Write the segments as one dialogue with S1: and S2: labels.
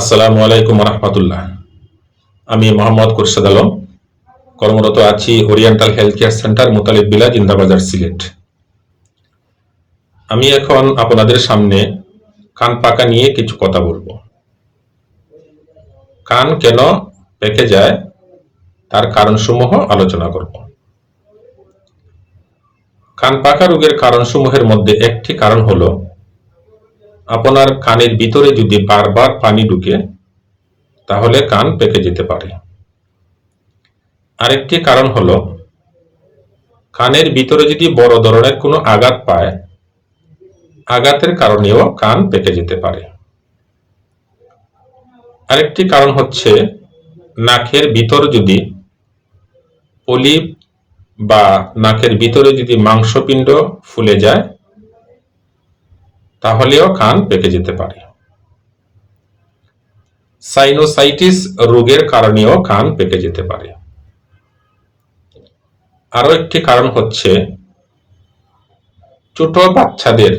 S1: আসসালামু আলাইকুম রহমতুল্লাহ। আমি মোহাম্মদ খুরশেদ আলম, কর্মরত আছি oriental health care centre, Muttalib বিলা, জিন্দাবাজার, সিলেট। আমি এখন আপনাদের সামনে কান পাকা নিয়ে কিছু কথা বলবো। কান কেন পেকে যায় তার কারণসমূহ আলোচনা করব। কান পাকা রোগের কারণসমূহের মধ্যে একটি কারণ হলো আপনার কানের ভিতরে যদি বারবার পানি ঢুকে তাহলে কান পেকে যেতে পারে। আরেকটি কারণ হলো কানের ভিতরে যদি বড় ধরনের কোনো আঘাত পায়, আঘাতের কারণেও কান পেকে যেতে পারে। আরেকটি কারণ হচ্ছে নাকের ভিতর যদি পলিপ বা নাকের ভিতরে যদি মাংসপিণ্ড ফুলে যায় তাহলেও কান পেকে যেতে পারে। সাইনোসাইটিস রোগের কারণেও কান পেকে যেতে পারে। আরো একটি কারণ হচ্ছে ছোট বাচ্চাদের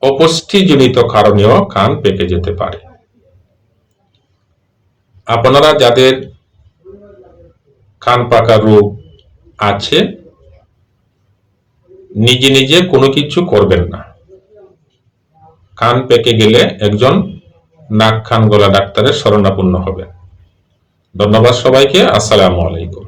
S1: অপুষ্টিজনিত কারণেও কান পেকে যেতে পারে। আপনারা যাদের কান পাকা রোগ আছে, নিজে নিজে কোনো কিছু করবেন না। কান পেকে গেলে একজন নাক কান গলা ডাক্তারের শরণাপন্ন হবেন। ধন্যবাদ সবাইকে। আসসালামু আলাইকুম।